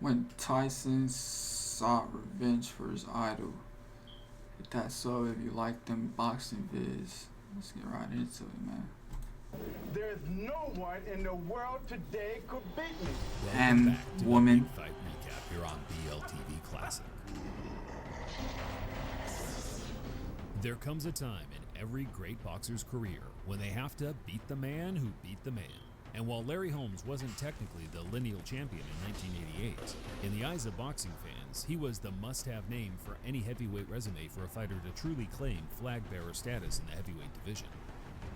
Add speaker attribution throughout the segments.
Speaker 1: When Tyson sought revenge for his idol. Hit that sub if you like them boxing vids. Let's get right into it, man.
Speaker 2: There's no one in the world today could beat me.
Speaker 3: Welcome
Speaker 1: And
Speaker 3: back to
Speaker 1: woman.
Speaker 3: the Big Fight Recap here on BLTV Classic. There comes a time in every great boxer's career when they have to beat the man who beat the man. And while Larry Holmes wasn't technically the lineal champion in 1988, in the eyes of boxing fans, he was the must-have name for any heavyweight resume for a fighter to truly claim flag-bearer status in the heavyweight division.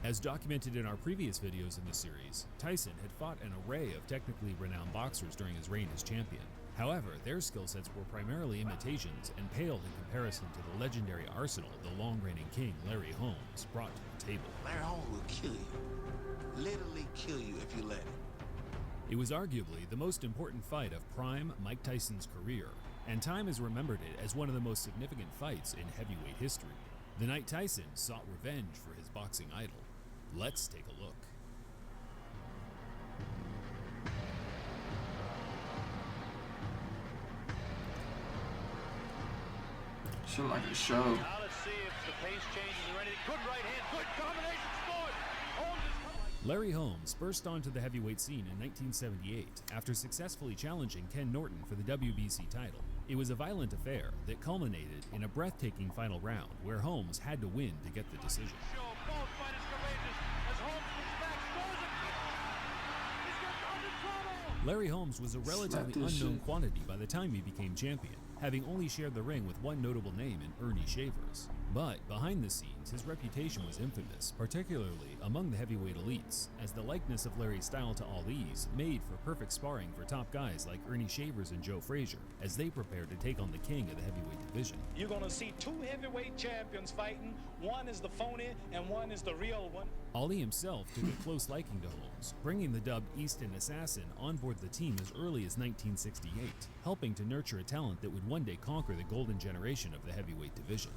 Speaker 3: As documented in our previous videos in the series, Tyson had fought an array of technically renowned boxers during his reign as champion. However, their skill sets were primarily imitations and paled in comparison to the legendary arsenal the long-reigning king Larry Holmes brought to the table.
Speaker 4: Larry Holmes will kill you. Literally kill you if you let him.
Speaker 3: It was arguably the most important fight of prime Mike Tyson's career, and time has remembered it as one of the most significant fights in heavyweight history. The night Tyson sought revenge for his boxing idol. Let's take a look.
Speaker 1: Shit like a show.
Speaker 5: Now let's see if the pace changes or anything. Good right hand, good combination, scored. Holmes is coming.
Speaker 3: Larry Holmes burst onto the heavyweight scene in 1978 after successfully challenging Ken Norton for the WBC title. It was a violent affair that culminated in a breathtaking final round where Holmes had to win to get the decision.
Speaker 5: Show both fighters courageous as Holmes comes back, scores it. He's got under trouble.
Speaker 3: Larry Holmes was a relatively
Speaker 1: this
Speaker 3: unknown
Speaker 1: shit.
Speaker 3: quantity by the time he became champion, having only shared the ring with one notable name in Ernie Shavers. But behind the scenes, his reputation was infamous, particularly among the heavyweight elites, as the likeness of Larry's style to Ali's made for perfect sparring for top guys like Ernie Shavers and Joe Frazier, as they prepared to take on the king of the heavyweight division.
Speaker 6: You're going to see two heavyweight champions fighting. One is the phony and one is the real one.
Speaker 3: Ali himself took a close liking to Holmes, bringing the dubbed Easton Assassin on board the team as early as 1968, helping to nurture a talent that would one day conquer the golden generation of the heavyweight division.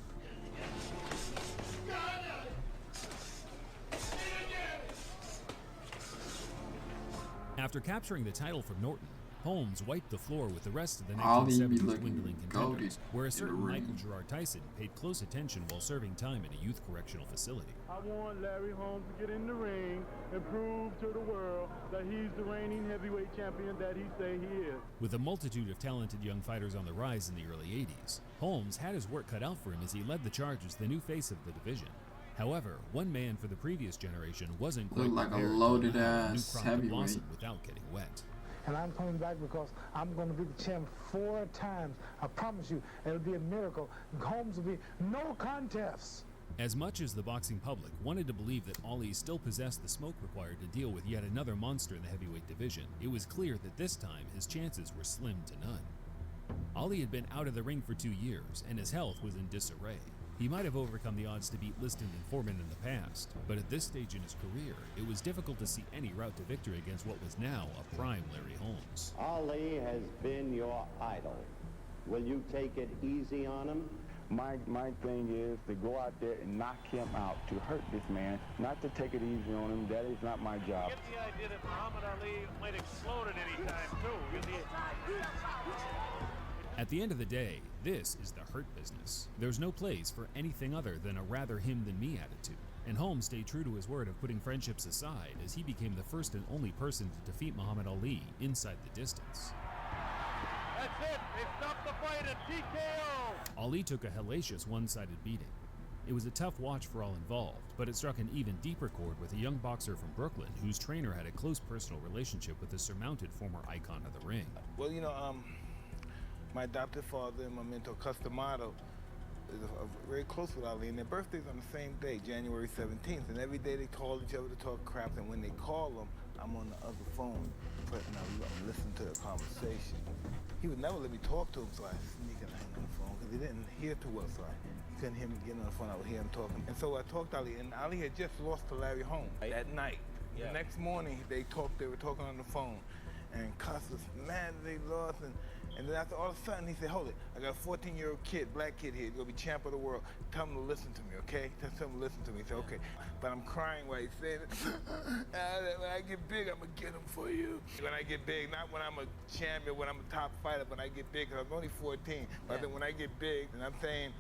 Speaker 3: After capturing the title from Norton, Holmes wiped the floor with the rest of the
Speaker 1: Ali be
Speaker 3: 1970s
Speaker 1: looking
Speaker 3: dwindling
Speaker 1: goaty
Speaker 3: contenders, where a
Speaker 1: in the
Speaker 3: certain
Speaker 1: ring.
Speaker 3: Michael Gerard Tyson paid close attention while serving time in a youth correctional facility.
Speaker 7: I want Larry Holmes to get in the ring and prove to the world that he's the reigning heavyweight champion that he say he is.
Speaker 3: With a multitude of talented young fighters on the rise in the early 80s, Holmes had his work cut out for him as he led the charge as the new face of the division. However, one man for the previous generation wasn't quite
Speaker 1: Looked like a
Speaker 3: prepared to
Speaker 1: loaded
Speaker 3: allow a new
Speaker 1: ass
Speaker 3: crop to
Speaker 1: heavyweight.
Speaker 3: blossom without getting wet.
Speaker 8: And I'm coming back because I'm going to be the champ 4 times. I promise you, it'll be a miracle. Holmes will be no contest.
Speaker 3: As much as the boxing public wanted to believe that Ali still possessed the smoke required to deal with yet another monster in the heavyweight division, it was clear that this time his chances were slim to none. Ali had been out of the ring for 2 years, and his health was in disarray. He might have overcome the odds to beat Liston and Foreman in the past, but at this stage in his career, it was difficult to see any route to victory against what was now a prime Larry Holmes.
Speaker 9: Ali has been your idol. Will you take it easy on him?
Speaker 10: My thing is to go out there and knock him out, to hurt this man, not to take it easy on him. That is not my job.
Speaker 5: Get the idea that Muhammad Ali might explode at any time too.
Speaker 3: At the end of the day, this is the hurt business. There's no place for anything other than a rather him than me attitude. And Holmes stayed true to his word of putting friendships aside as he became the first and only person to defeat Muhammad Ali inside the distance.
Speaker 5: That's it. They stopped the fight at TKO.
Speaker 3: Ali took a hellacious one-sided beating. It was a tough watch for all involved, but it struck an even deeper chord with a young boxer from Brooklyn whose trainer had a close personal relationship with the surmounted former icon of the ring.
Speaker 10: Well, you know, my adopted father and my mentor, Customado, is very close with Ali, and their birthday's on the same day, January 17th, and every day they call each other to talk crap, and when they call him, I'm on the other phone, putting I'm listening to the conversation. He would never let me talk to him, so I sneak and hang on the phone, because he didn't hear too well, so he couldn't hear me getting on the phone, I would hear him talking. And so I talked to Ali, and Ali had just lost to Larry Holmes that night. Yeah. The next morning, they were talking on the phone, and Cuss was mad that they lost, and And then after all of a sudden, he said, hold it, I got a 14-year-old kid, black kid here, he's gonna be champ of the world. Tell him to listen to me, okay? Tell him to listen to me. He said, okay. But I'm crying while he's saying it. When I get big, I'm gonna get him for you. When I get big, not when I'm a champion, when I'm a top fighter, when I get big, because I'm only 14. But then when I get big, and I'm saying,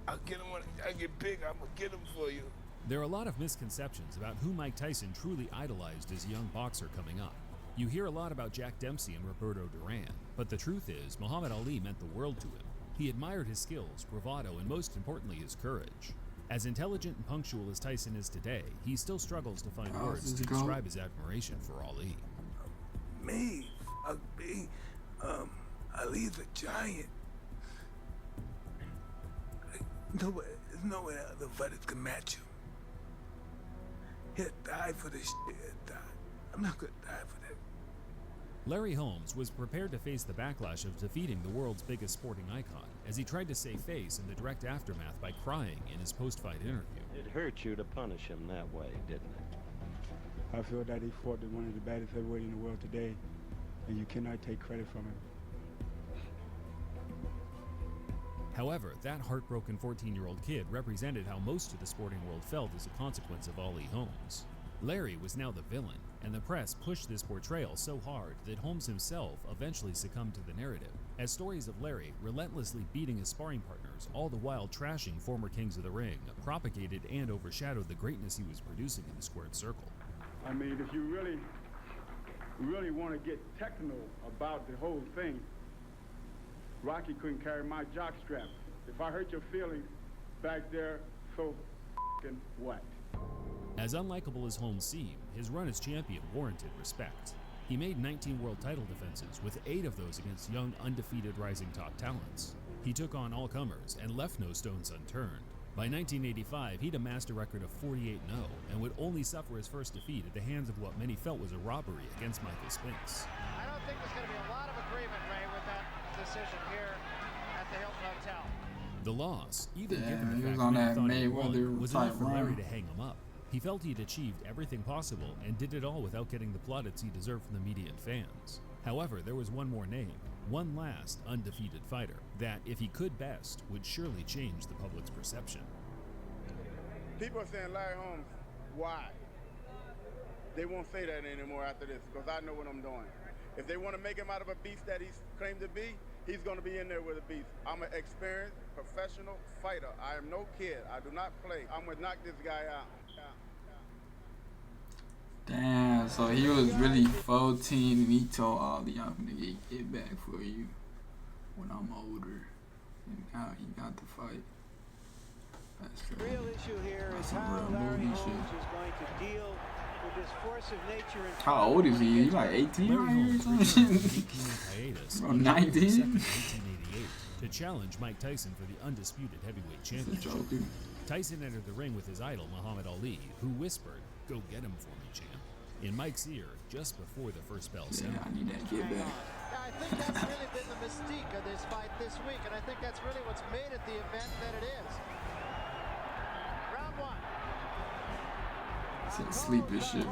Speaker 10: I'll get him when I get big, I'm gonna get him for you.
Speaker 3: There are a lot of misconceptions about who Mike Tyson truly idolized as a young boxer coming up. You hear a lot about Jack Dempsey and Roberto Duran, but the truth is Muhammad Ali meant the world to him. He admired his skills, bravado, and most importantly, his courage. As intelligent and punctual as Tyson is today, he still struggles to find words to describe his admiration for Ali.
Speaker 10: Me, Ali's a giant. There's no way other fighters can match him. He'll die for this shit. He'll die. I'm not gonna die for that.
Speaker 3: Larry Holmes was prepared to face the backlash of defeating the world's biggest sporting icon, as he tried to save face in the direct aftermath by crying in his post-fight interview.
Speaker 9: It hurt you to punish him that way, didn't it?
Speaker 7: I feel that he fought one of the baddest heavyweights in the world today, and you cannot take credit from him.
Speaker 3: However, that heartbroken 14-year-old kid represented how most of the sporting world felt as a consequence of Ali Holmes. Larry was now the villain, and the press pushed this portrayal so hard that Holmes himself eventually succumbed to the narrative, as stories of Larry relentlessly beating his sparring partners, all the while trashing former kings of the ring, propagated and overshadowed the greatness he was producing in the squared circle.
Speaker 7: I mean, if you really want to get technical about the whole thing, Rocky couldn't carry my jock strap. If I hurt your feelings back there, so f***ing what?
Speaker 3: As unlikable as Holmes seemed, his run as champion warranted respect. He made 19 world title defenses, with 8 of those against young, undefeated rising top talents. He took on all comers and left no stones unturned. By 1985, he'd amassed a record of 48-0 and would only suffer his first defeat at the hands of what many felt was a robbery against Michael Spinks.
Speaker 5: I don't think there's going to be a lot of agreement, Ray, with that decision here at the Hilton Hotel.
Speaker 3: The loss, even given the
Speaker 1: he
Speaker 3: fact
Speaker 1: was on
Speaker 3: that
Speaker 1: that
Speaker 3: he thought he won, was
Speaker 1: Mayweather
Speaker 3: enough for
Speaker 1: type
Speaker 3: Larry
Speaker 1: run.
Speaker 3: to hang him up. He felt he'd achieved everything possible and did it all without getting the plaudits he deserved from the media and fans. However, there was one more name, one last undefeated fighter, that, if he could best, would surely change the public's perception.
Speaker 2: People are saying, Larry Holmes, why? They won't say that anymore after this, because I know what I'm doing. If they want to make him out of a beast that he's claimed to be, he's going to be in there with a beast. I'm an experienced professional fighter. I am no kid. I do not play. I'm going to knock this guy out.
Speaker 1: Damn, so he was really 14 and he told Ali, I'm gonna get back for you when I'm older. And now he got the fight. That's
Speaker 11: The
Speaker 1: crazy.
Speaker 11: real issue here is
Speaker 1: That's some
Speaker 11: how
Speaker 1: real
Speaker 11: Larry
Speaker 1: movie
Speaker 11: Holmes
Speaker 1: shit.
Speaker 11: is going to deal with this force of nature. And
Speaker 1: How old is he? He like 18
Speaker 3: Larry
Speaker 1: right here or
Speaker 3: Holmes
Speaker 1: some
Speaker 3: returned
Speaker 1: shit?
Speaker 3: from 18-year hiatus
Speaker 1: Bro,
Speaker 3: on January
Speaker 1: 19?
Speaker 3: 2nd, 1988, to challenge Mike Tyson for the undisputed heavyweight
Speaker 1: He's a
Speaker 3: championship.
Speaker 1: joker.
Speaker 3: Tyson entered the ring with his idol Muhammad Ali, who whispered, "Go get him for me, champ," in Mike's ear just before the first bell
Speaker 1: Yeah,
Speaker 3: sounded.
Speaker 1: I need that get back.
Speaker 5: I think that's really been the mystique of this fight this week, and I think that's really what's made it the event that it is. Round one.
Speaker 1: Said sleep this shit.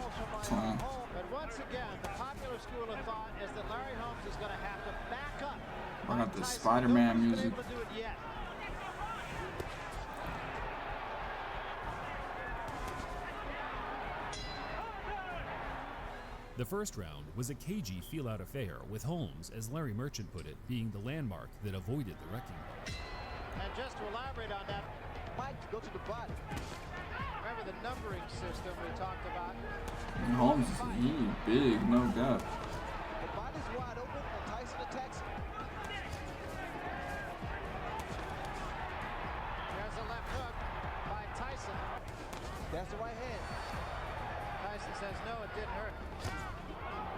Speaker 1: Twine.
Speaker 5: But once again, the popular school of thought is that Larry Holmes is going to have to back up.
Speaker 1: I got the
Speaker 5: Tyson.
Speaker 1: Spider-Man
Speaker 5: Nobody's
Speaker 1: music.
Speaker 5: been able to do it yet.
Speaker 3: The first round was a cagey feel-out affair, with Holmes, as Larry Merchant put it, being the landmark that avoided the wrecking ball.
Speaker 5: And just to elaborate on that, Mike, go to the body. Remember the numbering system we talked about?
Speaker 1: And Holmes, he big, no doubt.
Speaker 5: The body's wide open and Tyson attacks him. There's a left hook by Tyson. That's the right hand. Tyson says no, it didn't hurt.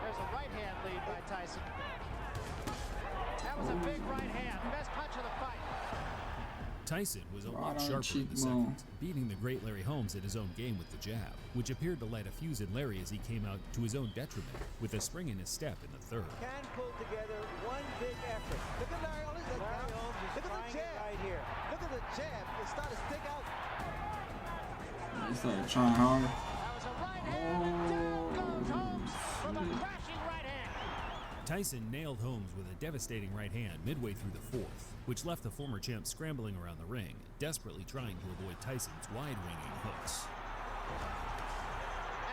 Speaker 5: There's a right hand lead by Tyson. That was a big right hand. Best punch of the fight.
Speaker 3: Tyson was a
Speaker 1: Right
Speaker 3: lot
Speaker 1: on
Speaker 3: sharper in the
Speaker 1: cheekbone.
Speaker 3: second, beating the great Larry Holmes at his own game with the jab, which appeared to light a fuse in Larry as he came out to his own detriment, with a spring in his step in the third.
Speaker 11: can pull together one big effort. Look at Larry Holmes. Larry Holmes is
Speaker 5: Look at the
Speaker 11: trying it
Speaker 5: jab.
Speaker 11: right here.
Speaker 5: Look at the jab. It started to stick out.
Speaker 1: He started trying hard.
Speaker 5: That was a right hand. Down goes Holmes with a crashing right hand.
Speaker 3: Tyson nailed Holmes with a devastating right hand midway through the fourth, which left the former champ scrambling around the ring, desperately trying to avoid Tyson's wide-winging hooks.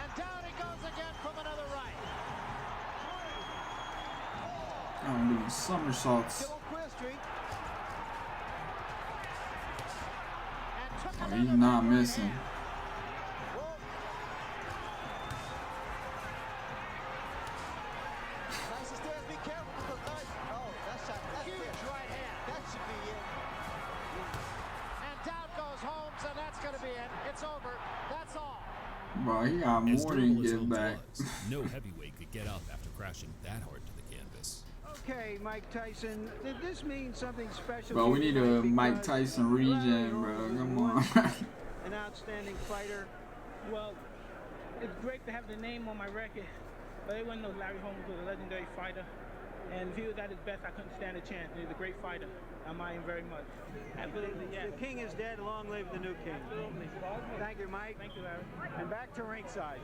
Speaker 5: And down he goes again from another right.
Speaker 1: I'm doing somersaults. Oh, he's not missing. Bro, he got more than get back.
Speaker 3: No heavyweight could get up after crashing that hard to the canvas.
Speaker 11: Okay, Mike Tyson, did this mean something special?
Speaker 1: Bro, we need a Mike Tyson regen, bro. Come on.
Speaker 11: An outstanding fighter.
Speaker 12: Well, it's great to have the name on my record, but everyone knows Larry Holmes was a legendary fighter. And if he was at his best, I couldn't stand a chance. He's a great fighter. I admire him very much. Absolutely, yeah.
Speaker 11: The king is dead. Long live the new king.
Speaker 12: Absolutely.
Speaker 11: Thank you, Mike.
Speaker 12: Thank you, Larry.
Speaker 11: And back to ringside.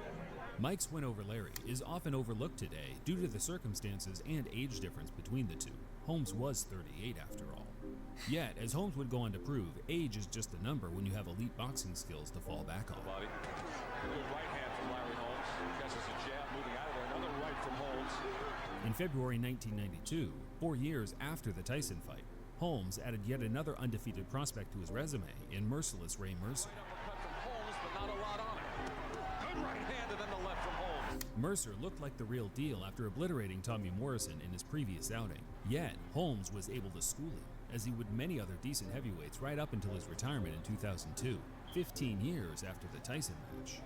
Speaker 3: Mike's win over Larry is often overlooked today due to the circumstances and age difference between the two. Holmes was 38 after all. Yet, as Holmes would go on to prove, age is just a number when you have elite boxing skills to fall back on.
Speaker 13: Good right hand from Larry Holmes. Catches a jab moving out of there. Another right from Holmes.
Speaker 3: In February 1992, 4 years after the Tyson fight, Holmes added yet another undefeated prospect to his resume in merciless Ray Mercer. Mercer looked like the real deal after obliterating Tommy Morrison in his previous outing. Yet, Holmes was able to school him, as he would many other decent heavyweights right up until his retirement in 2002, 15 years after the Tyson match.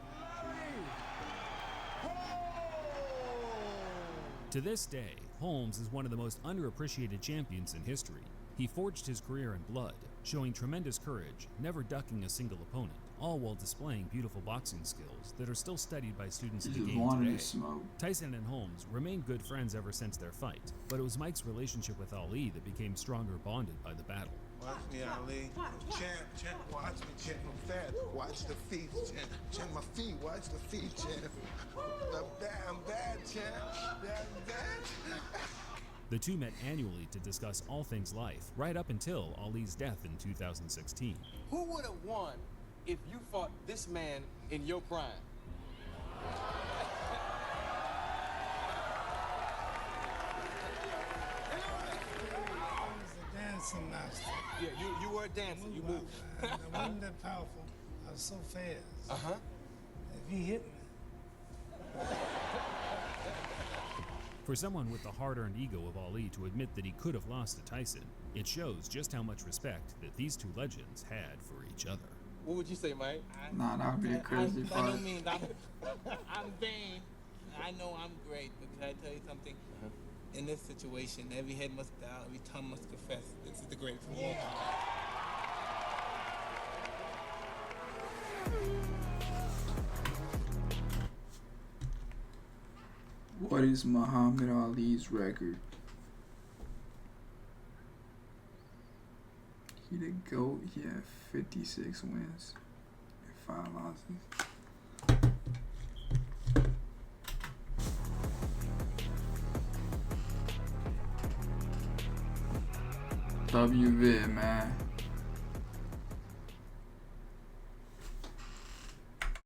Speaker 3: To this day, Holmes is one of the most underappreciated champions in history. He forged his career in blood, showing tremendous courage, never ducking a single opponent, all while displaying beautiful boxing skills that are still studied by students of the game today. Tyson and Holmes remained good friends ever since their fight, but it was Mike's relationship with Ali that became stronger bonded by the battle.
Speaker 4: Watch me, Ali. Champ, watch me, champ. I'm fast. Watch the feet, champ. Champ, my feet. Watch the feet, champ. I'm bad, champ. I'm bad.
Speaker 3: The two met annually to discuss all things life, right up until Ali's death in 2016.
Speaker 14: Who would have won if you fought this man in your prime?
Speaker 15: Dancing master.
Speaker 14: Yeah, you were a dancer. You moved.
Speaker 15: I wasn't that powerful. I was so fast.
Speaker 14: Uh-huh.
Speaker 15: If he hit me.
Speaker 3: For someone with the hard-earned ego of Ali to admit that he could have lost to Tyson, it shows just how much respect that these two legends had for each other.
Speaker 14: What would you say, Mike?
Speaker 1: Nah, that would be a crazy fight.
Speaker 16: I don't mean I'm vain. I know I'm great, but can I tell you something? In this situation, every head must bow, every tongue must confess. This is the greatest of all time.
Speaker 1: What is Muhammad Ali's record? He the GOAT. He had 56 wins and 5 losses. WVID, man.